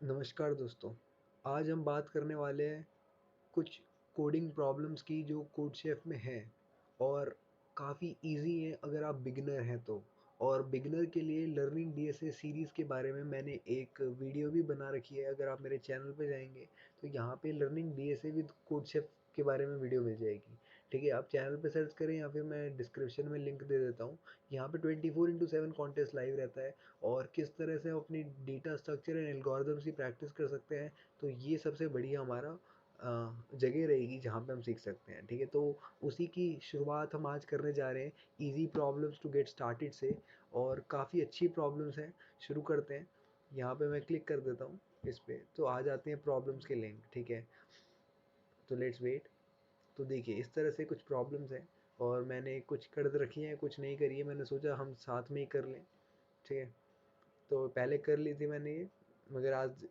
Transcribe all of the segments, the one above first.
नमस्कार दोस्तों। आज हम बात करने वाले हैं कुछ कोडिंग प्रॉब्लम्स की जो कोडशेफ में हैं और काफ़ी इजी है अगर आप बिगिनर हैं तो। और बिगिनर के लिए लर्निंग डीएसए सीरीज़ के बारे में मैंने एक वीडियो भी बना रखी है। अगर आप मेरे चैनल पे जाएंगे तो यहाँ पे लर्निंग डीएसए विद कोडशेफ के बारे में वीडियो मिल जाएगी। ठीक है, आप चैनल पे सर्च करें या फिर मैं डिस्क्रिप्शन में लिंक दे देता हूँ। यहाँ पे 24/7 कॉन्टेस्ट लाइव रहता है और किस तरह से हम अपनी डेटा स्ट्रक्चर एंड एल्गोरिदम्स की प्रैक्टिस कर सकते हैं। तो ये सबसे बढ़िया हमारा जगह रहेगी जहाँ पे हम सीख सकते हैं। ठीक है, तो उसी की शुरुआत हम आज करने जा रहे हैं easy problems to get started से। और काफ़ी अच्छी प्रॉब्लम्स हैं, शुरू करते हैं। यहाँ पे मैं क्लिक कर देता हूँ इस पे, तो आ जाते हैं प्रॉब्लम्स के लिंक। ठीक है, तो लेट्स वेट। तो देखिए इस तरह से कुछ प्रॉब्लम्स हैं और मैंने कुछ कर रखी हैं, कुछ नहीं करी है। मैंने सोचा हम साथ में ही कर लें। ठीक है, तो पहले कर ली थी मैंने ये, मगर आज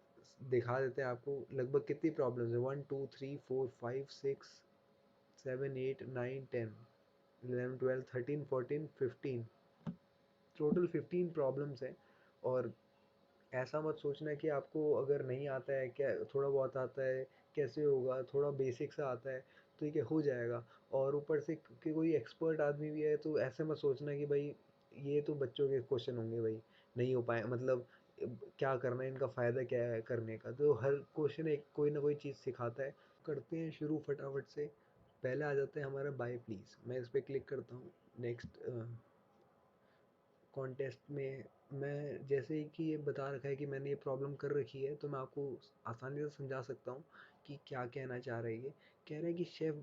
दिखा देते हैं आपको लगभग कितनी प्रॉब्लम्स है। 1 2 3 4 5 6 7 8 9 10 11 12 13 14 15, टोटल 15 प्रॉब्लम्स हैं। और ऐसा मत सोचना कि आपको अगर नहीं आता है, क्या थोड़ा बहुत आता है, कैसे होगा, थोड़ा बेसिक सा आता है तो ठीक है हो जाएगा। और ऊपर से कि कोई एक्सपर्ट आदमी भी है तो ऐसे मत सोचना कि भाई ये तो बच्चों के क्वेश्चन होंगे, भाई नहीं हो पाए, मतलब क्या करना है, इनका फ़ायदा क्या है करने का। तो हर क्वेश्चन एक कोई ना कोई चीज़ सिखाता है। करते हैं शुरू फटाफट से। पहले आ जाता है हमारा बाय प्लीज़। मैं इस पर क्लिक करता हूँ। नेक्स्ट कॉन्टेस्ट में मैं जैसे ही कि ये बता रखा है कि मैंने ये प्रॉब्लम कर रखी है तो मैं आपको आसानी से समझा सकता हूँ कि क्या कहना चाह रहा है ये। कह रहा है कि शेफ़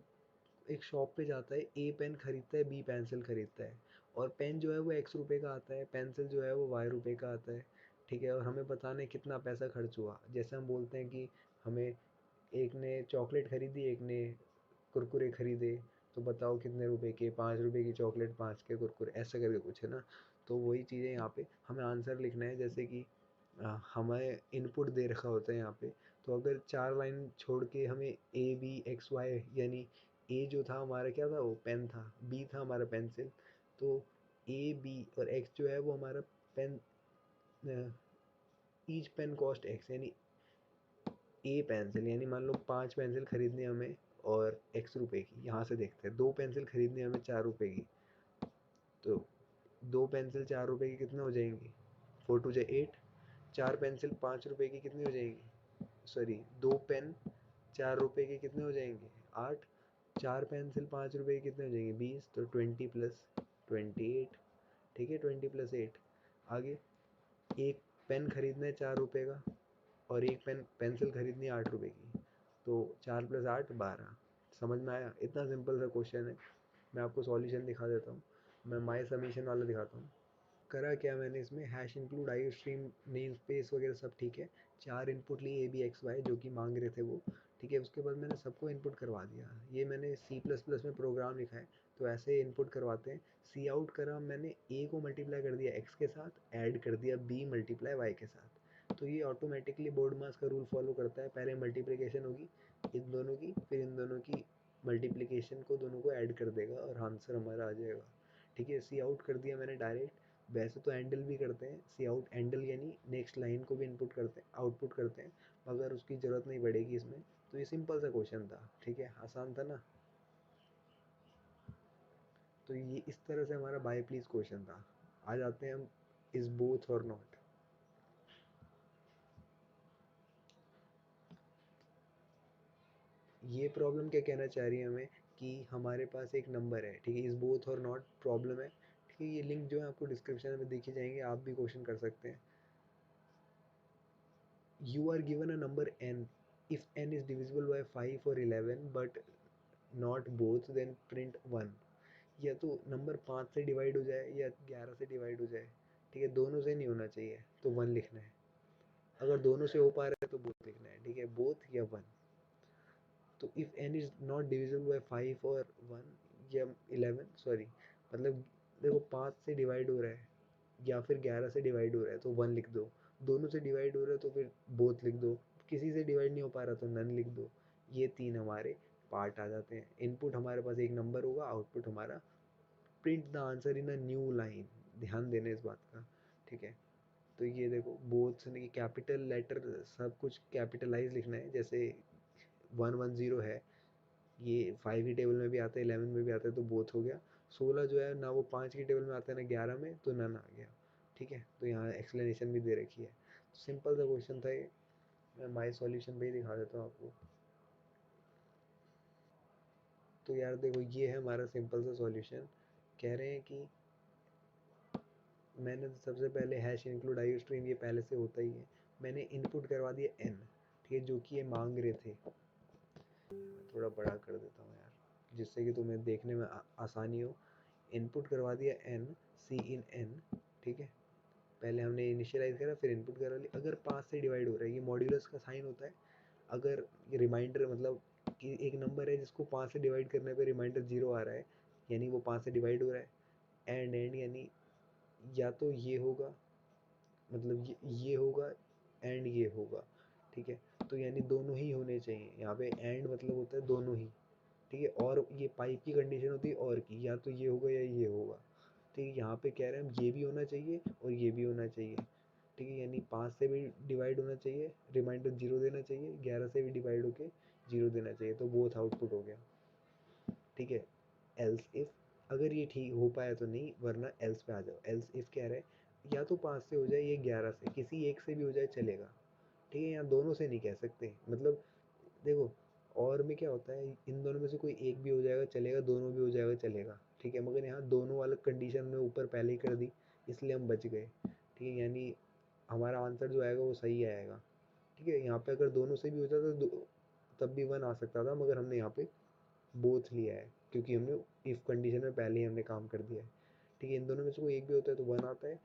एक शॉप पे जाता है, ए पेन खरीदता है, बी पेंसिल खरीदता है। और पेन जो है वो एक्स रुपए का आता है, पेंसिल जो है वो वाई रुपए का आता है। ठीक है, और हमें बताना है कितना पैसा खर्च हुआ। जैसे हम बोलते हैं कि हमें एक ने चॉकलेट खरीदी, एक ने कुरकुरे खरीदे, तो बताओ कितने रुपए के, 5 रुपए की चॉकलेट, 5 के कुरकुरे, ऐसा करके कुछ है ना। तो वही चीज़ें यहाँ पे हमें आंसर लिखना है। जैसे कि हमें इनपुट दे रखा होता है यहाँ पे। तो अगर 4 लाइन छोड़ के हमें ए बी एक्स वाई, यानी ए जो था हमारा क्या था, वो पेन था, बी था हमारा पेंसिल। तो ए बी और एक्स जो है वो हमारा pen, each pen cost X, यानी ए पेंसिल, यानी मान लो 5 पेंसिल खरीदनी है हमें और एक्स रुपए की। यहाँ से देखते हैं 2 पेंसिल खरीदनी है हमें 4 रुपए की। तो 2 पेंसिल 4 रुपए की कितने हो जाएंगी, 4 2 8। 4 पेंसिल 5 रुपए की कितनी हो जाएंगी, सॉरी 2 पेन 4 रुपए की कितने हो जाएंगे, 8। 4 पेंसिल 5 रुपए की कितने हो जाएंगे, 20। तो 20 + 28। ठीक है, 20 + 8। आगे एक पेन खरीदना है 4 रुपए का और एक पेंसिल खरीदनी है 8 रुपए की। तो 4 + 8 12। समझ में आया? इतना सिंपल सा क्वेश्चन है। मैं आपको सॉल्यूशन दिखा देता हूँ। मैं माई समीशन वाला दिखाता हूँ। करा क्या मैंने इसमें, hash include I stream name space वगैरह सब ठीक है। 4 इनपुट लिए ए बी एक्स वाई जो कि मांग रहे थे वो। ठीक है, उसके बाद मैंने सबको इनपुट करवा दिया। ये मैंने C++ में प्रोग्राम लिखा है तो ऐसे इनपुट करवाते हैं। सी आउट करा मैंने, ए को मल्टीप्लाई कर दिया एक्स के साथ, ऐड कर दिया बी मल्टीप्लाई वाई के साथ। तो ये ऑटोमेटिकली बोर्ड मास का रूल फॉलो करता है। पहले मल्टीप्लिकेशन होगी इन दोनों की, फिर इन दोनों की मल्टीप्लिकेशन को दोनों को ऐड कर देगा और आंसर हमारा आ जाएगा। ठीक है, सी आउट कर दिया मैंने डायरेक्ट। वैसे तो हैंडल भी करते हैं, सी आउट हैंडल यानी नेक्स्ट लाइन को भी इनपुट करते हैं, आउटपुट करते हैं, मगर उसकी ज़रूरत नहीं पड़ेगी इसमें। तो ये सिंपल सा क्वेश्चन था। ठीक है, आसान था ना। तो ये इस तरह से हमारा बाय प्लीज क्वेश्चन था। आ जाते हैं हम इज बोथ और नॉट। ये प्रॉब्लम क्या कहना चाह रही है हमें कि हमारे पास एक नंबर है। ठीक है, इज बोथ और नॉट प्रॉब्लम है। ठीक है, ये लिंक जो है आपको डिस्क्रिप्शन में दिखे जाएंगे, आप भी क्वेश्चन कर सकते हैं। You are given a number n. If n is divisible by 5 or 11 but not both, then print 1। या तो नंबर 5 से डिवाइड हो जाए या 11 से डिवाइड हो जाए। ठीक है, दोनों से नहीं होना चाहिए तो 1 लिखना है। अगर दोनों से हो पा रहा है तो बोथ लिखना है। ठीक है, बोथ या 1। तो if n is not divisible by 5 और 1 या 11, सॉरी, मतलब देखो 5 से डिवाइड हो रहा है या फिर 11 से डिवाइड हो रहा है तो 1 लिख दो। दोनों से डिवाइड हो रहा है तो फिर बोथ लिख दो। किसी से डिवाइड नहीं हो पा रहा तो नन लिख दो। ये 3 हमारे पार्ट आ जाते हैं। इनपुट हमारे पास एक नंबर होगा, आउटपुट हमारा print the answer in a new line. ध्यान देना इस बात का। ठीक है, तो ये देखो बोथ ने कैपिटल लेटर सब कुछ कैपिटलाइज लिखना है, जैसे 110 है, ये 5 की टेबल में भी आता है, 11 में भी आता है, तो बोथ हो गया। 16 जो है ना वो 5 की टेबल में आता है ना 11 में, तो नन आ गया। ठीक है, तो यहाँ एक्सप्लेनेशन भी दे रखी है। सिंपल सा क्वेश्चन था ये। मैं माई सॉल्यूशन पे ही दिखा देता हूँ आपको। तो यार देखो ये है हमारा सिंपल सा सॉल्यूशन। कह रहे हैं कि मैंने तो सबसे पहले हैश इंक्लूड आई स्ट्रीम, ये पहले से होता ही है। मैंने इनपुट करवा दिया n, ठीक है, जो कि ये मांग रहे थे। मैं थोड़ा बड़ा कर देता हूँ यार, जिससे कि तुम्हें देखने में आसानी हो। इनपुट करवा दिया n, सी इन n, ठीक है। पहले हमने इनिशियलाइज करा, फिर इनपुट करा लिया। अगर 5 से डिवाइड हो रहा है, ये मॉड्यूलस का साइन होता है। अगर रिमाइंडर मतलब कि एक नंबर है जिसको 5 से डिवाइड करने पे रिमाइंडर 0 आ रहा है, यानी वो 5 से डिवाइड हो रहा है। एंड यानी या तो ये होगा, मतलब ये होगा, एंड ये होगा, ठीक है। तो यानी दोनों ही होने चाहिए। यहाँ पे एंड मतलब होता है दोनों ही, ठीक है। और ये पाइप की कंडीशन होती है और की, या तो ये होगा या ये होगा, ठीक है। यहाँ पे कह रहे हैं हम ये भी होना चाहिए और ये भी होना चाहिए, ठीक है। यानी 5 से भी डिवाइड होना चाहिए, रिमाइंडर 0 देना चाहिए, 11 से भी डिवाइड होके 0 देना चाहिए, तो बोथ आउटपुट हो गया, ठीक है। एल्स इफ, अगर ये ठीक हो पाया तो नहीं, वरना एल्स पे आ जाओ। एल्स इफ कह रहे हैं या तो 5 से हो जाए या 11 से, किसी एक से भी हो जाए चलेगा, ठीक है। यहाँ दोनों से नहीं कह सकते, मतलब देखो और में क्या होता है, इन दोनों में से कोई एक भी हो जाएगा चलेगा, दोनों भी हो जाएगा चलेगा, ठीक है। मगर यहाँ दोनों वाला कंडीशन में ऊपर पहले ही कर दी, इसलिए हम बच गए, ठीक है। यानी हमारा आंसर जो आएगा वो सही आएगा, ठीक है। यहाँ पे अगर दोनों से भी हो जाता तो तब भी 1 आ सकता था, मगर हमने यहाँ पे बोथ लिया है, क्योंकि हमने इफ कंडीशन में पहले ही हमने काम कर दिया है, ठीक है। इन दोनों में से कोई एक भी होता है तो 1 आता है।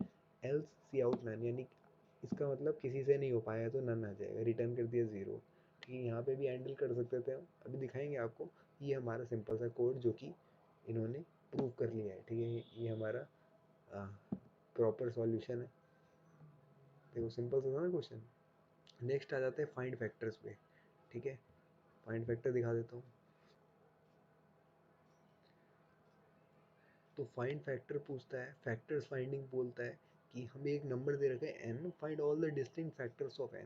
एल्स सी आउट नन, यानी इसका मतलब किसी से नहीं हो पाया है तो नन आ जाएगा, रिटर्न कर दिया 0, ठीक है। यहाँ पे भी हैंडल कर सकते थे हम, अभी दिखाएंगे आपको। ये हमारा सिंपल सा कोड जो कि इन्होंने प्रूव कर लिया है, ठीक है। ये हमारा प्रॉपर सॉल्यूशन है। देखो सिंपल सा था ना क्वेश्चन। नेक्स्ट आ जाते हैं फाइंड फैक्टर्स पे, ठीक है। फाइंड फैक्टर दिखा देता हूँ। तो फाइंड फैक्टर पूछता है, फैक्टर्स फाइंडिंग बोलता है कि हमें एक नंबर दे रखा है n, find all the distinct factors of n,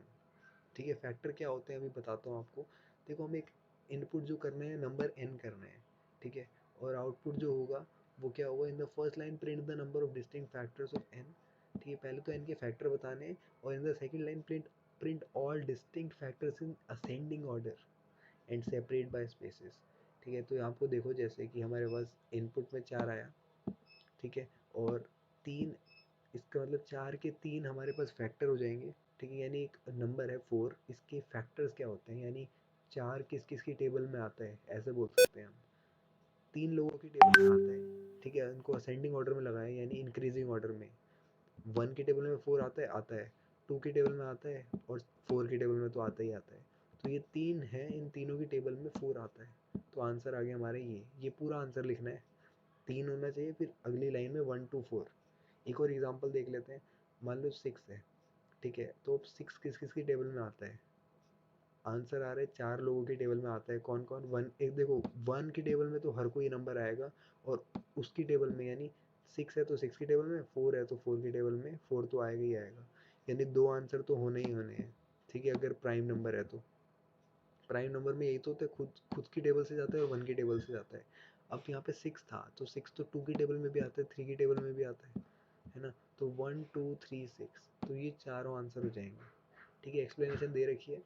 ठीक है। फैक्टर क्या होते हैं अभी बताता हूँ आपको। देखो हम एक इनपुट जो करना है नंबर n करना है, ठीक है। और आउटपुट जो होगा वो क्या होगा, in the first line print the number of distinct factors of n, ठीक है। पहले तो n के फैक्टर बताने हैं, और in the second line print print all distinct factors in ascending order and separate by spaces, ठीक है। तो आपको देखो जैसे कि हमारे पास इनपुट में 4 आया, ठीक है। और 3, इसका मतलब 4 के 3 हमारे पास फैक्टर हो जाएंगे, ठीक है। यानी एक नंबर है 4, इसके फैक्टर्स क्या होते हैं, यानी 4 किस किस की टेबल में आता है, ऐसे बोल सकते हैं हम। 3 लोगों की टेबल में आता है, ठीक है। उनको असेंडिंग ऑर्डर में लगाए, यानी इंक्रीजिंग ऑर्डर में। 1 की टेबल में 4 आता है, आता है। 2 की टेबल में आता है, और 4 की टेबल में तो आता ही आता है। तो ये 3 है, इन तीनों की टेबल में 4 आता है, तो आंसर आ गया हमारे ये पूरा आंसर लिखना है। 3 होना चाहिए, फिर अगली लाइन में 1 2 4। एक और एग्जांपल देख लेते हैं। मान लो 6 है, ठीक है। तो अब 6 किस किस की टेबल में आता है, आंसर आ रहा है 4 लोगों की टेबल में आता है। कौन कौन, 1, एक देखो 1 की टेबल में तो हर कोई नंबर आएगा, और उसकी टेबल में यानी 6 है तो 6 की टेबल में, 4 है तो 4 की टेबल में 4 तो आएगा ही आएगा। यानी 2 आंसर तो होने ही होने हैं, ठीक है। अगर प्राइम नंबर है तो प्राइम नंबर में यही तो होता है, खुद खुद की टेबल से जाता है और 1 की टेबल से जाता है। अब यहाँ पे 6 था, तो 6 तो 2 की टेबल में भी आता है, 3 की टेबल में भी आता है ना। तो 1 2 3 6, तो ये चारों आंसर हो जाएंगे, ठीक है। एक्सप्लेनेशन दे रखी है,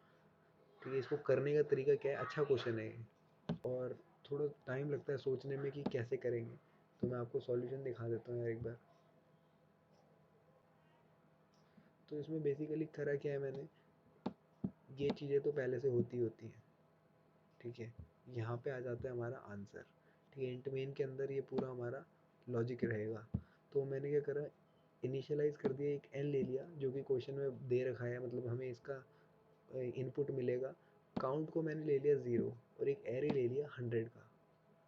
ठीक है। इसको करने का तरीका क्या है, अच्छा क्वेश्चन है ये, और थोड़ा टाइम लगता है सोचने में कि कैसे करेंगे। तो मैं आपको सॉल्यूशन दिखा देता हूँ यार एक बार। तो इसमें बेसिकली करा क्या है मैंने, ये चीज़ें तो पहले से होती हैं, ठीक है। यहाँ पे आ जाता है हमारा आंसर, ठीक है। इंट मेन के अंदर ये पूरा हमारा लॉजिक रहेगा। तो मैंने क्या करा, इनिशियलाइज कर दिया, एक एन ले लिया जो कि क्वेश्चन में दे रखा है, मतलब हमें इसका इनपुट मिलेगा। काउंट को मैंने ले लिया 0, और एक एरे ले लिया 100 का,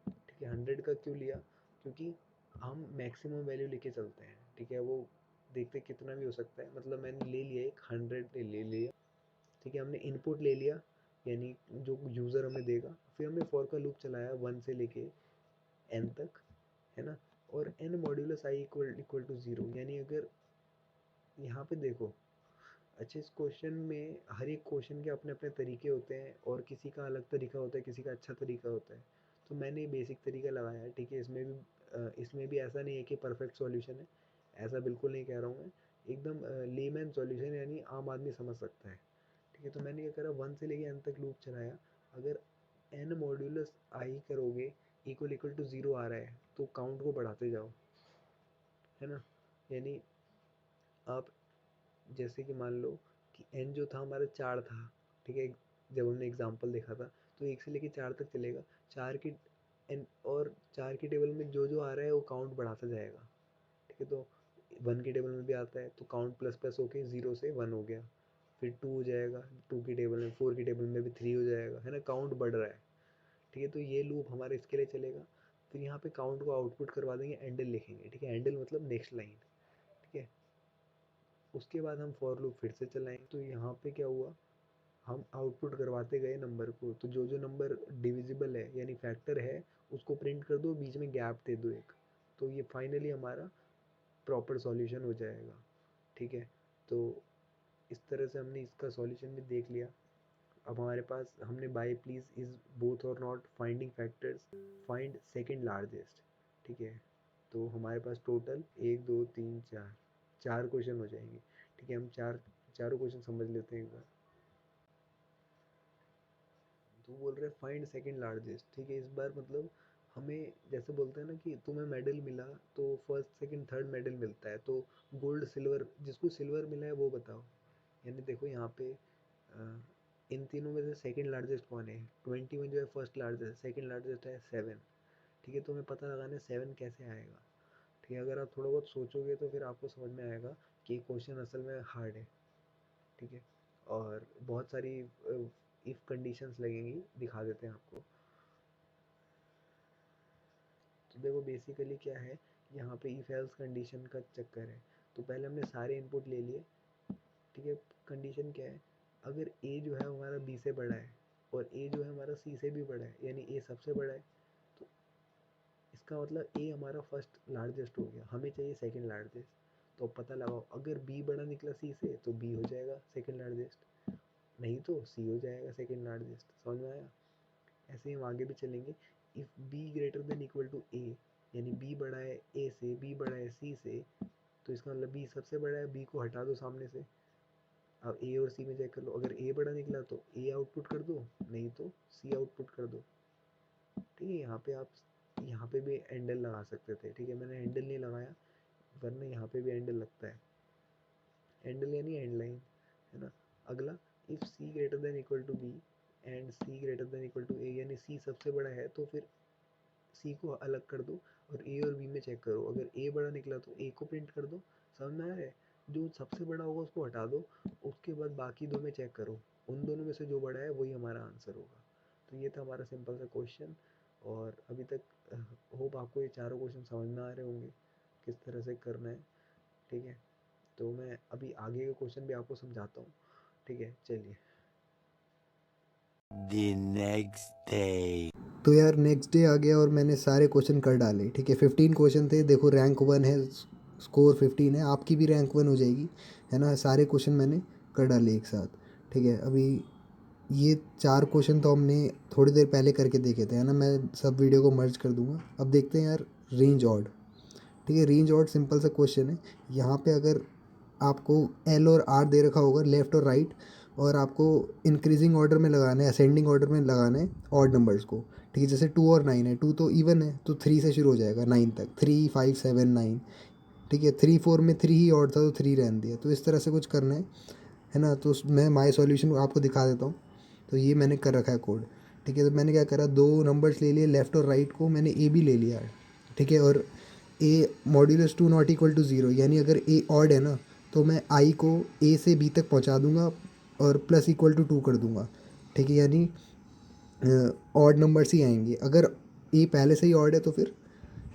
ठीक है। 100 का क्यों लिया, क्योंकि हम मैक्सिमम वैल्यू लेके चलते हैं, ठीक है। वो देखते कितना भी हो सकता है, मतलब मैंने ले लिया एक 100 ले लिया, ठीक है। हमने इनपुट ले लिया, यानी जो यूज़र हमें देगा। फिर हमने फॉर का लूप चलाया 1 से लेके n तक, है ना। और n modulus i equal equal to 0, यानी अगर यहाँ पे देखो, अच्छे इस क्वेश्चन में हर एक क्वेश्चन के अपने अपने तरीके होते हैं और किसी का अलग तरीका होता है, किसी का अच्छा तरीका होता है। तो मैंने बेसिक तरीका लगाया है, ठीक है। इसमें भी ऐसा नहीं है कि परफेक्ट सॉल्यूशन है, ऐसा बिल्कुल नहीं कह रहा हूँ मैं। एकदम लेमैन सॉल्यूशन, यानी आम आदमी समझ सकता है, ठीक है। तो मैंने क्या करा, 1 से लेके n तक लूप चलाया। अगर n मॉड्यूलस आई करोगे इक्वल इक्वल टू 0 आ रहा है तो काउंट को बढ़ाते जाओ, है ना। यानी आप जैसे कि मान लो कि n जो था हमारा 4 था, ठीक है। जब हमने एग्जांपल देखा था तो 1 से लेके 4 तक चलेगा। 4 की n और 4 की टेबल में जो जो आ रहा है वो काउंट बढ़ाता जाएगा, ठीक है। तो 1 की टेबल में भी आता है तो काउंट प्लस प्लस होके 0 से 1 हो गया। फिर 2 हो जाएगा, 2 की टेबल में, 4 की टेबल में भी 3 हो जाएगा, है ना। काउंट बढ़ रहा है, ठीक है। तो ये लूप हमारे इसके लिए चलेगा। फिर यहाँ पे काउंट को आउटपुट करवा देंगे, एंडल लिखेंगे, ठीक है। एंडल मतलब नेक्स्ट लाइन, ठीक है। उसके बाद हम फॉर लूप फिर से चलाएंगे। तो यहाँ पे क्या हुआ, हम आउटपुट करवाते गए नंबर को। तो जो जो नंबर डिविजिबल है यानी फैक्टर है उसको प्रिंट कर दो, बीच में गैप दे दो एक। तो ये फाइनली हमारा प्रॉपर सॉल्यूशन हो जाएगा, ठीक है। तो इस तरह से हमने इसका सॉल्यूशन भी देख लिया। अब हमारे पास हमने बाय प्लीज इज बोथ और not finding factors, find second largest, ठीक है। तो हमारे पास टोटल 1 2 3 4 4 क्वेश्चन हो जाएंगे, ठीक है। हम चारों क्वेश्चन समझ लेते हैं एक बार। तो बोल रहे हैं फाइंड सेकंड लार्जेस्ट, ठीक है। इस बार मतलब हमें जैसे बोलते हैं ना कि तुम्हें मेडल मिला तो फर्स्ट सेकंड थर्ड मेडल मिलता है, तो गोल्ड सिल्वर, जिसको सिल्वर मिला है वो बताओ। यानी देखो यहाँ पे इन तीनों में से सेकंड लार्जेस्ट कौन है। 20 में जो है फर्स्ट लार्जेस्ट, सेकंड लार्जेस्ट है 7, ठीक है। तो हमें पता लगाना है 7 कैसे आएगा, ठीक है। अगर आप थोड़ा बहुत सोचोगे तो फिर आपको समझ में आएगा कि क्वेश्चन असल में हार्ड है, ठीक है। और बहुत सारी इफ कंडीशंस लगेंगी, दिखा देते हैं आपको। तो देखो बेसिकली क्या है, यहाँ पे इफ एल्स कंडीशन का चक्कर है। तो पहले हमने सारे इनपुट ले लिए, ठीक है। कंडीशन क्या है, अगर ए जो है हमारा बी से बड़ा है और ए जो है हमारा सी से भी बड़ा है, यानी ए सबसे बड़ा है, तो इसका मतलब ए हमारा फर्स्ट लार्जेस्ट हो गया, हमें चाहिए सेकंड लार्जेस्ट। तो अब पता लगाओ, अगर बी बड़ा निकला सी से तो बी हो जाएगा सेकंड लार्जेस्ट, नहीं तो सी हो जाएगा सेकंड लार्जेस्ट। समझ में आया। ऐसे ही हम आगे भी चलेंगे। If B greater than equal to A, यानी बी बड़ा है ए से, बी बड़ा है सी से, तो इसका मतलब बी सबसे बड़ा है, बी को हटा दो सामने से। अब ए और सी में चेक कर लो, अगर ए बड़ा निकला तो ए आउटपुट कर दो, नहीं तो सी आउटपुट कर दो, ठीक है। यहाँ पे आप यहाँ पे भी एंडल लगा सकते थे, ठीक है। मैंने एंडल नहीं लगाया, वरना यहाँ पे भी एंडल लगता है। एंडल यानी एंड लाइन, है ना। अगला, if C greater than equal to B and C greater than equal to A, यानी सी सबसे बड़ा है तो फिर सी को अलग कर दो और ए और बी में चेक करो। अगर ए बड़ा निकला तो ए को प्रिंट कर दो। समझ में आ रहा है। जो सबसे बड़ा होगा उसको हटा दो, उसके बाद बाकी दो में चेक करो, उन दोनों में से जो बड़ा है वही हमारा आंसर होगा। तो ये था हमारा सिंपल सा क्वेश्चन। और अभी तक होप आपको ये चारों क्वेश्चन समझ में आ रहे होंगे किस तरह से करना है, ठीक है। तो मैं अभी आगे के क्वेश्चन भी आपको समझाता हूँ, ठीक है। चलिए। The next day. तो यार नेक्स्ट डे आ गया और मैंने सारे क्वेश्चन कर डाले, ठीक है। 15 क्वेश्चन थे, देखो रैंक 1 है, स्कोर 15 है, आपकी भी रैंक 1 हो जाएगी, है ना। सारे क्वेश्चन मैंने कर डाले एक साथ, ठीक है। अभी ये 4 क्वेश्चन तो हमने थोड़ी देर पहले करके देखे थे, है ना। मैं सब वीडियो को मर्ज कर दूंगा। अब देखते हैं यार रेंज ऑड, ठीक है। रेंज ऑड सिंपल सा क्वेश्चन है। यहाँ पे अगर आपको एल और आर दे रखा होगा लेफ़्ट और राइट, और आपको इंक्रीजिंग ऑर्डर में लगाना है, असेंडिंग ऑर्डर में लगाना है ऑड नंबर्स को, ठीक है। जैसे 2 और 9 है, 2 तो इवन है तो 3 से शुरू हो जाएगा 9 तक, 3 5 7 9, ठीक है। 3 4 में 3 ही ऑड था तो 3 रहने दिया। तो इस तरह से कुछ करना है ना। तो मैं माई सॉल्यूशन आपको दिखा देता हूँ। तो ये मैंने कर रखा है कोड, ठीक है। तो मैंने क्या करा, 2 नंबर्स ले लिए, लेफ़्ट और राइट को मैंने ए भी ले लिया है, ठीक है। और ए मॉड्यूलस 2 नॉट इक्वल टू 0, यानी अगर ए ऑड है ना तो मैं आई को ए से बी तक पहुंचा दूंगा और प्लस इक्वल टू 2 कर दूंगा, ठीक है। यानी ऑड नंबर्स ही आएंगे। अगर ए पहले से ही ऑड है तो फिर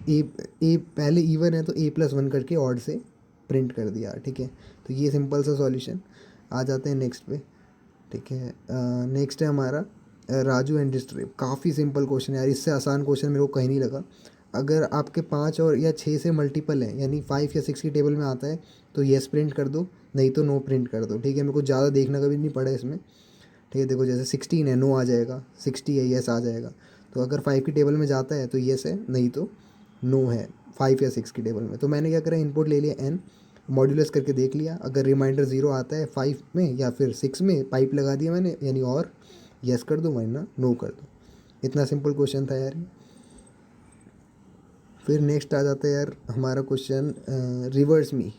ए ए पहले इवन है तो ए प्लस 1 करके ऑड से प्रिंट कर दिया, ठीक है। तो ये सिंपल सा सॉल्यूशन। आ जाते हैं नेक्स्ट पे, ठीक है। नेक्स्ट है हमारा राजू एंड डिस्ट्रिप। काफ़ी सिंपल क्वेश्चन है यार, इससे आसान क्वेश्चन मेरे को कहीं नहीं लगा। अगर आपके 5 और या 6 से मल्टीपल है यानी 5 या 6 की टेबल में आता है तो येस प्रिंट कर दो, नहीं तो नो प्रिंट कर दो। ठीक है, मेरे को ज़्यादा देखना कभी नहीं पड़ा इसमें। ठीक है, देखो जैसे 16 है नो आ जाएगा, 60 है येस आ जाएगा। तो अगर 5 की टेबल में जाता है तो येस है, नहीं तो नो है 5 या 6 की टेबल में। तो मैंने क्या करा, इनपुट ले लिया n, मॉड्यूलस करके देख लिया, अगर रिमाइंडर 0 आता है 5 में या फिर 6 में, पाइप लगा दिया मैंने, यानी और येस कर दो वरना नो कर दो। इतना सिंपल क्वेश्चन था यार। फिर नेक्स्ट आ जाता है यार हमारा क्वेश्चन रिवर्स मी।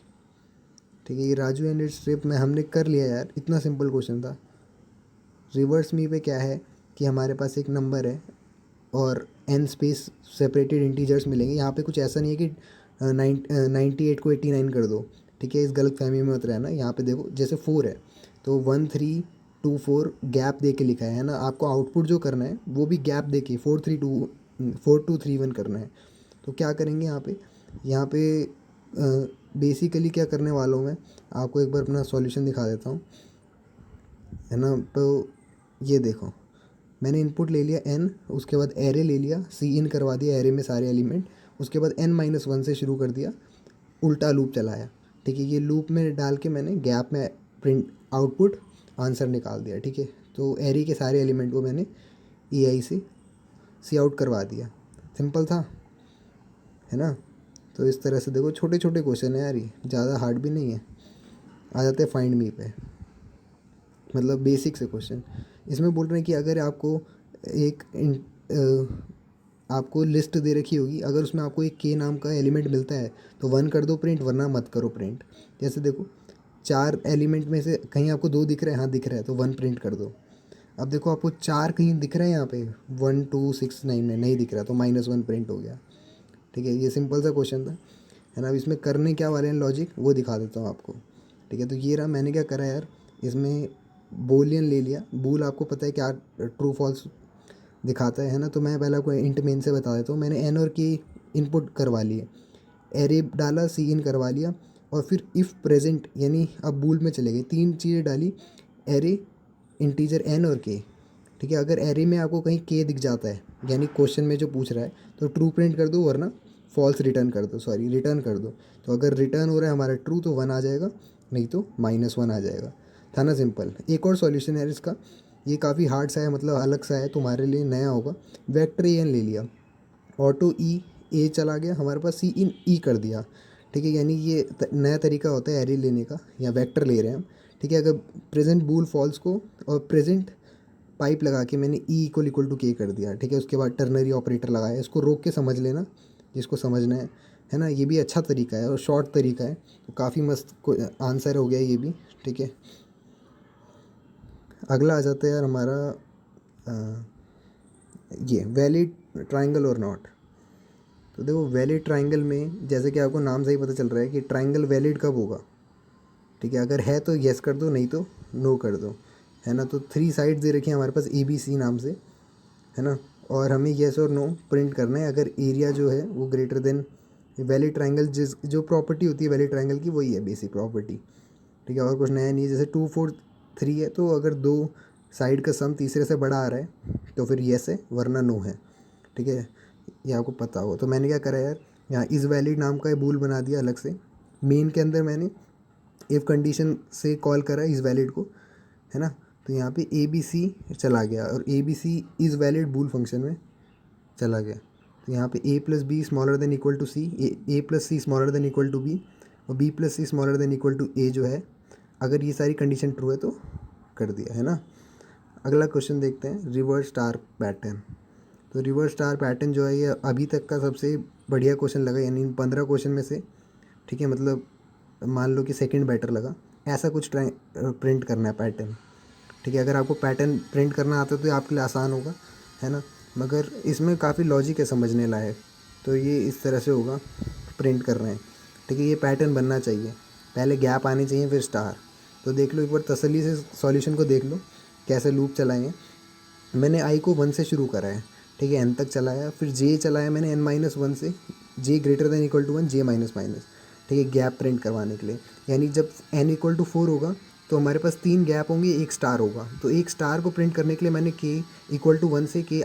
ठीक है, ये राजू एंड इट्स ट्रिप में हमने कर लिया यार, इतना सिंपल क्वेश्चन था। रिवर्स मी पे क्या है कि हमारे पास एक नंबर है और n स्पेस सेपरेटेड इंटीजर्स मिलेंगे। यहाँ पे कुछ ऐसा नहीं है कि 98 को 89 कर दो। ठीक है, इस गलत फहमी में मत रहना। यहाँ पे देखो जैसे 4 है तो 1 3 2 4 गैप दे के लिखा है ना, आपको आउटपुट जो करना है वो भी गैप दे के 4 3 2 3 1 करना है। तो क्या करेंगे यहाँ पे बेसिकली क्या करने वाला हूँ मैं, आपको एक बार अपना सॉल्यूशन दिखा देता हूँ, है ना। तो ये देखो मैंने इनपुट ले लिया n, उसके बाद एरे ले लिया, सी इन करवा दिया एरे में सारे एलिमेंट, उसके बाद n-1 से शुरू कर दिया, उल्टा लूप चलाया। ठीक है, ये लूप में डाल के मैंने गैप में प्रिंट आउटपुट आंसर निकाल दिया। ठीक है, तो एरे के सारे एलिमेंट को मैंने ei से सी आउट करवा दिया। सिंपल था, है ना। तो इस तरह से देखो छोटे छोटे क्वेश्चन है यार, ये ज़्यादा हार्ड भी नहीं है। आ जाते हैं फाइंड मी पे, मतलब बेसिक से क्वेश्चन। इसमें बोल रहे हैं कि अगर आपको एक आपको लिस्ट दे रखी होगी, अगर उसमें आपको एक के नाम का एलिमेंट मिलता है तो 1 कर दो प्रिंट, वरना मत करो प्रिंट। जैसे देखो 4 एलिमेंट में से कहीं आपको 2 दिख रहा है, हाँ दिख रहा है, तो 1 प्रिंट कर दो। अब देखो आपको 4 कहीं दिख रहा है, यहाँ पे 1 2 6 9 में नहीं दिख रहा, तो -1 प्रिंट हो गया। ठीक है, ये सिंपल सा क्वेश्चन था, है ना। अब इसमें करने क्या वाले हैं लॉजिक, वो दिखा देता हूँ आपको। ठीक है, तो ये रहा, मैंने क्या करा यार, इसमें बोलियन ले लिया। बूल आपको पता है क्या ट्रू फॉल्स दिखाता है ना। तो मैं पहले आपको इंट मेन से बता देता हूँ। मैंने एन और के इनपुट करवा लिए, एरे डाला, सी इन करवा लिया, और फिर इफ़ प्रेजेंट यानी अब बूल में चले गए, 3 चीज़ें डाली, एरे, इंटीजर एन और के। ठीक है, अगर एरे में आपको कहीं के दिख जाता है यानी क्वेश्चन में जो पूछ रहा है, तो ट्रू प्रिंट कर दो, वरना फॉल्स रिटर्न कर दो, रिटर्न कर दो। तो अगर रिटर्न हो रहा है हमारा ट्रू तो 1 आ जाएगा, नहीं तो -1 आ जाएगा। था ना सिंपल। एक और सॉल्यूशन है इसका, ये काफ़ी हार्ड सा है, मतलब अलग सा है, तुम्हारे लिए नया होगा। वेक्टर एन ले लिया, ऑटो ए चला गया हमारे पास, सी इन ई कर दिया। ठीक है, यानी ये नया तरीका होता है एरे लेने का, या वेक्टर ले रहे हैं हम। ठीक है, अगर प्रेजेंट बूल फॉल्स को और प्रेजेंट पाइप लगा के मैंने ई इक्वल टू के कर दिया। ठीक है, उसके बाद टर्नरी ऑपरेटर लगाया। इसको रोक के समझ लेना जिसको समझना है ना। ये भी अच्छा तरीका है और शॉर्ट तरीका है, तो काफ़ी मस्त आंसर हो गया ये भी। ठीक है, अगला आ जाता है यार हमारा ये वैलिड ट्राइंगल और नॉट। तो देखो वैलिड ट्राइंगल में जैसे कि आपको नाम से ही पता चल रहा है कि ट्राइंगल वैलिड कब होगा। ठीक है, अगर है तो येस कर दो, नहीं तो नो कर दो, है ना। तो 3 साइड्स दे रखी हैं हमारे पास ABC नाम से, है ना, और हमें येस और नो प्रिंट करना है अगर एरिया जो है वो ग्रेटर देन वैलिड ट्राइंगल। जो प्रॉपर्टी होती है वैलिड ट्राइंगल की, वही है बेसिक प्रॉपर्टी। ठीक है, और कुछ नया नहीं है। जैसे 2 4 3 है, तो अगर 2 साइड का सम तीसरे से बड़ा आ रहा है तो फिर येस है, वरना नो है। ठीक है, ये आपको पता हो। तो मैंने क्या करा यार, यहाँ इस वैलिड नाम का बूल बना दिया अलग से। मेन के अंदर मैंने इफ़ कंडीशन से कॉल करा इस वैलिड को, है ना। तो यहाँ पे ABC चला गया और ABC is valid bool function में चला गया। तो यहाँ पे A + B smaller than equal to C, A + C smaller than equal to B, और B + C smaller than equal to A जो है, अगर ये सारी कंडीशन ट्रू है तो कर दिया, है ना। अगला क्वेश्चन देखते हैं, रिवर्स स्टार पैटर्न। तो रिवर्स स्टार पैटर्न जो है ये अभी तक का सबसे बढ़िया क्वेश्चन लगा, यानी इन 15 क्वेश्चन में से। ठीक है, मतलब मान लो कि सेकंड बेटर लगा। ऐसा कुछ प्रिंट करना है पैटर्न। ठीक है, अगर आपको पैटर्न प्रिंट करना आता है तो ये आपके लिए आसान होगा, है ना, मगर इसमें काफ़ी लॉजिक है समझने लायक। तो ये इस तरह से होगा, प्रिंट कर रहे हैं। ठीक है, ये पैटर्न बनना चाहिए, पहले गैप आनी चाहिए फिर स्टार। तो देख लो एक बार तसल्ली से सॉल्यूशन को देख लो कैसे लूप चलाएंगे। मैंने आई को 1 से शुरू करा है, ठीक है, n तक चलाया, फिर j चलाया मैंने n-1 से, j greater than equal to 1, j minus. ठीक है, गैप प्रिंट करवाने के लिए, यानी जब n इक्वल टू 4 होगा तो हमारे पास 3 गैप होंगे, 1 स्टार होगा। तो एक स्टार को प्रिंट करने के लिए मैंने k इक्वल टू 1 से k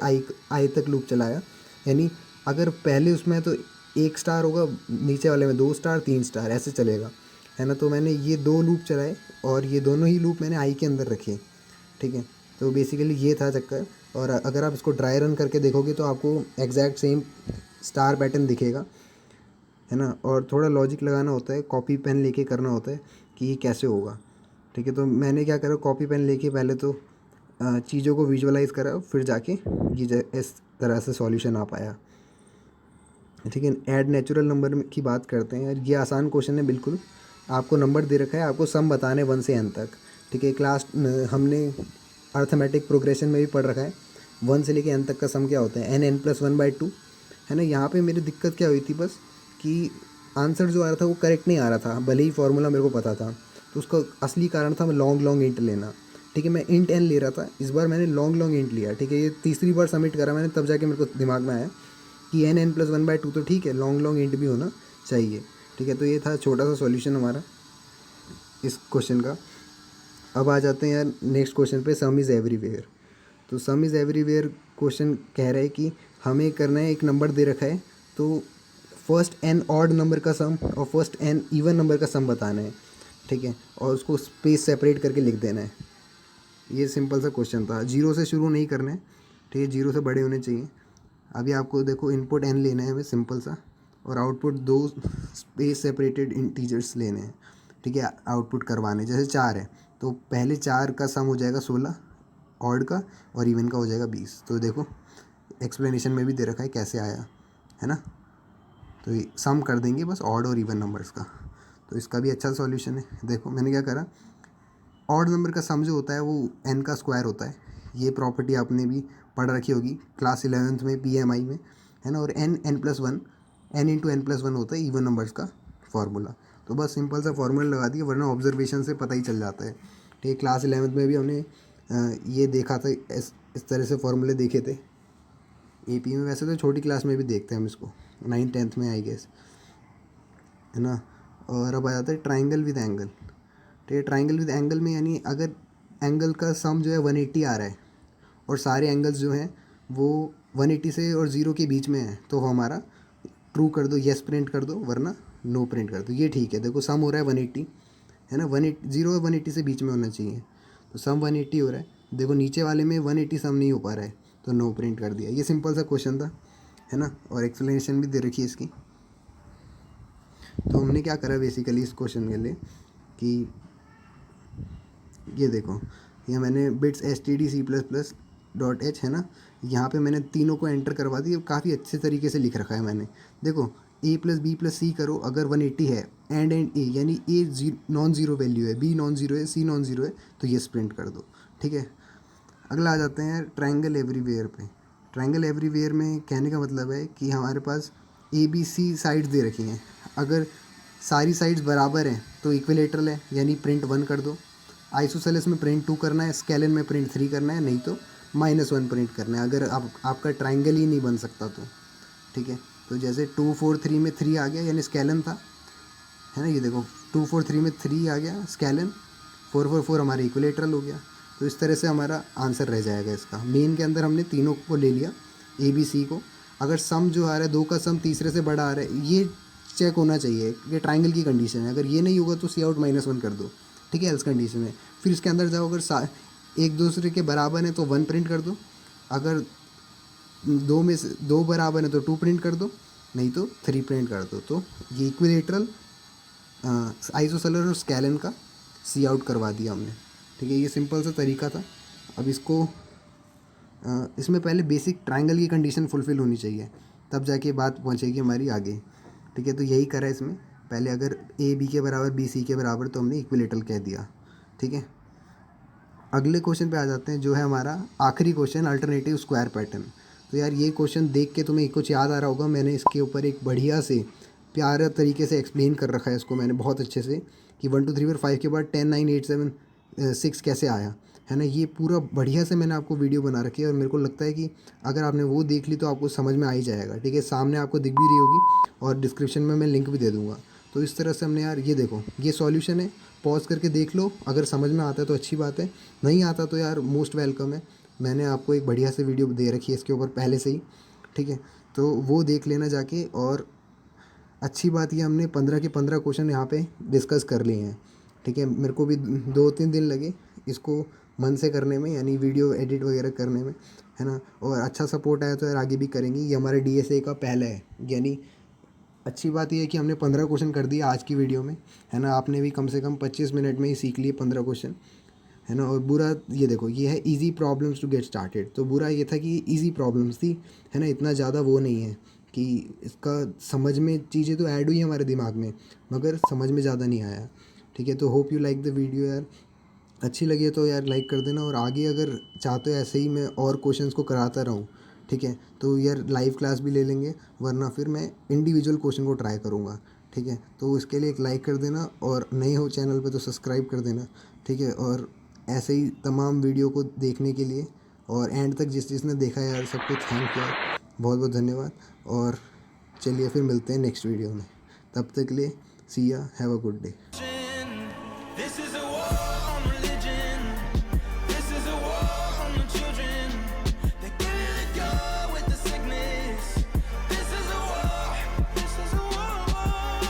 i तक लूप चलाया, यानी अगर पहले उसमें है तो 1 स्टार होगा, नीचे वाले में 2 स्टार 3 स्टार ऐसे चलेगा, है ना। तो मैंने ये 2 लूप चलाए और ये दोनों ही लूप मैंने आई के अंदर रखे, ठीक है। तो बेसिकली ये था चक्कर। और अगर आप इसको ड्राई रन करके देखोगे तो आपको एग्जैक्ट सेम स्टार पैटर्न दिखेगा, है ना। और थोड़ा लॉजिक लगाना होता है, कॉपी पेन लेके करना होता है कि ये कैसे होगा, ठीक है। तो मैंने क्या करा, कॉपी पेन लेके पहले तो चीज़ों को विजुअलाइज़ करा, फिर जाके ये इस तरह से सॉल्यूशन आ पाया, ठीक है। ऐड नेचुरल नंबर की बात करते हैं यार, ये आसान क्वेश्चन है बिल्कुल। आपको नंबर दे रखा है, आपको सम बताने 1 से n तक, ठीक है। क्लास हमने अर्थमेटिक प्रोग्रेशन में भी पढ़ रखा है 1 से लेके n तक का सम क्या होता है, n+1/2, है ना। यहाँ पे मेरी दिक्कत क्या हुई थी बस कि आंसर जो आ रहा था वो करेक्ट नहीं आ रहा था, भले ही फार्मूला मेरे को पता था। तो उसका असली कारण था लॉन्ग इंट लेना, ठीक है। मैं इंट n ले रहा था, इस बार मैंने लॉन्ग इंट लिया, ठीक है। ये तीसरी बार सबमिट करा मैंने, तब जाके मेरे को दिमाग में आया कि n+1/2 तो ठीक है, लॉन्ग इंट भी होना चाहिए, ठीक है। तो ये था छोटा सा सॉल्यूशन हमारा इस क्वेश्चन का। अब आ जाते हैं यार नेक्स्ट क्वेश्चन पे, सम इज़ एवरीवेयर। तो सम इज़ एवरीवेयर क्वेश्चन कह रहा है कि हमें करना है, एक नंबर दे रखा है, तो फर्स्ट n ऑड नंबर का सम और फर्स्ट n इवन नंबर का सम बताना है, ठीक है। और उसको स्पेस सेपरेट करके लिख देना है। ये सिंपल सा क्वेश्चन था, 0 से शुरू नहीं करना है, ठीक है, 0 से बड़े होने चाहिए। अभी आपको देखो इनपुट n लेना है हमें सिंपल सा, और आउटपुट 2 स्पेस सेपरेटेड इंटीजर्स लेने हैं, ठीक है, आउटपुट करवाने। जैसे 4 है तो पहले 4 का सम हो जाएगा 16 ऑड का, और इवन का हो जाएगा 20। तो देखो एक्सप्लेनेशन में भी दे रखा है कैसे आया, है ना। तो ये सम कर देंगे बस ऑड और इवन नंबर्स का, तो इसका भी अच्छा सॉल्यूशन है। देखो मैंने क्या करा, ऑड नंबर का सम जो होता है वो n का स्क्वायर होता है, ये प्रॉपर्टी आपने भी पढ़ रखी होगी क्लास 11th में PMI में, है ना। और n+1 n×n+1 होता है इवन नंबर्स का फार्मूला। तो बस सिंपल सा फार्मूला लगा दिया, वरना ऑब्जर्वेशन से पता ही चल जाता है, ठीक है। क्लास 11th में भी हमने ये देखा था, इस तरह से फार्मूले देखे थे AP में। वैसे तो छोटी क्लास में भी देखते हैं हम इसको, 9th 10th में आई गेस, है ना। और अब आ जाता है ट्राइंगल विद एंगल, ठीक है। ट्राइंगल विद एंगल में यानी अगर एंगल का सम जो है 180 आ रहा है और सारे एंगल्स जो हैं वो 180 से और 0 के बीच में है, तो हमारा ट्रू कर दो, येस प्रिंट कर दो, वरना नो प्रिंट कर दो। ये ठीक है, देखो सम हो रहा है 180, है ना, 0 और 180 से बीच में होना चाहिए, तो सम 180 हो रहा है। देखो नीचे वाले में 180 सम नहीं हो पा रहा है, तो नो प्रिंट कर दिया। ये सिंपल सा क्वेश्चन था, है ना, और एक्सप्लेनेशन भी दे रखी है इसकी। तो हमने क्या करा बेसिकली इस क्वेश्चन के लिए कि ये देखो, ये मैंने बिट्स stdc++.h, है ना, यहाँ पे मैंने तीनों को एंटर करवा दी। काफ़ी अच्छे तरीके से लिख रखा है मैंने। देखो a+b+c करो, अगर 180 है एंड a, यानी a नॉन ज़ीरो वैल्यू है, b नॉन ज़ीरो है, c नॉन ज़ीरो है, तो ये प्रिंट कर दो, ठीक है। अगला आ जाते हैं ट्रायंगल एवरीवेयर पे। ट्रायंगल एवरीवेयर में कहने का मतलब है कि हमारे पास ABC साइड्स दे रखी हैं, अगर सारी साइड्स बराबर हैं तो इक्विलेटरल है, यानी प्रिंट 1 कर दो। आइसोसेलेस में प्रिंट 2 करना है, स्केलन में प्रिंट 3 करना है, नहीं तो -1 प्रिंट करना है, अगर आपका ट्राइंगल ही नहीं बन सकता तो, ठीक है। तो जैसे 2 4 3 में 3 आ गया, यानी स्केलन था, है ना। ये देखो 2 4 3 में 3 आ गया स्केलन, 4 4 4 हमारा इक्विलेटरल हो गया। तो इस तरह से हमारा आंसर रह जाएगा इसका। मेन के अंदर हमने तीनों को ले लिया, ABC को। अगर सम जो आ रहा है 2 का सम तीसरे से बड़ा आ रहा है, ये चेक होना चाहिए, ये ट्राइंगल की कंडीशन है। अगर ये नहीं होगा तो सी आउट -1 कर दो, ठीक है, एल्स कंडीशन में। फिर इसके अंदर जाओ, अगर एक दूसरे के बराबर है तो 1 प्रिंट कर दो, अगर 2 में से 2 बराबर है तो 2 प्रिंट कर दो, नहीं तो 3 प्रिंट कर दो। तो ये इक्विलेटरल, आइसोसेलर और स्केलन का सी आउट करवा दिया हमने, ठीक है। ये सिंपल सा तरीका था। अब इसको इसमें पहले बेसिक ट्रायंगल की कंडीशन फुलफ़िल होनी चाहिए, तब जाके बात पहुंचेगी हमारी आगे, ठीक है। तो यही करा है इसमें, पहले अगर A B के बराबर B C के बराबर तो हमने इक्विलेटरल कह दिया, ठीक है। अगले क्वेश्चन पे आ जाते हैं, जो है हमारा आखिरी क्वेश्चन, अल्टरनेटिव स्क्वायर पैटर्न। तो यार ये क्वेश्चन देख के तुम्हें कुछ याद आ रहा होगा, मैंने इसके ऊपर एक बढ़िया से प्यारा तरीके से एक्सप्लेन कर रखा है इसको मैंने बहुत अच्छे से, कि 1 2 3 4 5 के बाद 10 9 8 7 6 कैसे आया, है ना। ये पूरा बढ़िया से मैंने आपको वीडियो बना रखी है, और मेरे को लगता है कि अगर आपने वो देख ली तो आपको समझ में आ ही जाएगा, ठीक है। सामने आपको दिख भी रही होगी, और डिस्क्रिप्शन में मैं लिंक भी दे दूँगा। तो इस तरह से हमने यार, ये देखो ये सॉल्यूशन है, पॉज करके देख लो, अगर समझ में आता है तो अच्छी बात है, नहीं आता तो यार मोस्ट वेलकम है। मैंने आपको एक बढ़िया से वीडियो दे रखी है इसके ऊपर पहले से ही, ठीक है। तो वो देख लेना जाके। और अच्छी बात ये हमने 15 के 15 क्वेश्चन यहाँ पे डिस्कस कर लिए हैं, ठीक है। मेरे को भी 2-3 दिन लगे इसको मन से करने में, यानी वीडियो एडिट वगैरह करने में, है ना। और अच्छा सपोर्ट आया तो यार आगे भी करेंगे। ये हमारे DSA का पहला है, यानी अच्छी बात ये है कि हमने 15 क्वेश्चन कर दिया आज की वीडियो में, है ना। आपने भी कम से कम 25 मिनट में ही सीख लिए 15 क्वेश्चन, है ना। और बुरा ये देखो, ये है easy problems to get started. तो बुरा ये था कि इजी प्रॉब्लम्स थी, है ना, इतना ज़्यादा वो नहीं है कि इसका समझ में चीज़ें तो ऐड हुई हमारे दिमाग में, मगर समझ में ज़्यादा नहीं आया, ठीक है। तो hope you like the video यार। अच्छी लगी है तो यार लाइक कर देना। और आगे अगर चाहते हो ऐसे ही मैं और क्वेश्चंस को कराता रहूँ, ठीक है, तो यार लाइव क्लास भी ले लेंगे, वरना फिर मैं इंडिविजुअल क्वेश्चन को ट्राई करूँगा, ठीक है। तो उसके लिए एक लाइक कर देना, और नए हो चैनल पे तो सब्सक्राइब कर देना, ठीक है। और ऐसे ही तमाम वीडियो को देखने के लिए, और एंड तक जिसने देखा यार सबको थैंक यार, बहुत बहुत धन्यवाद। और चलिए फिर मिलते हैं नेक्स्ट वीडियो में, तब तक के लिए सी या, हैव अ गुड डे।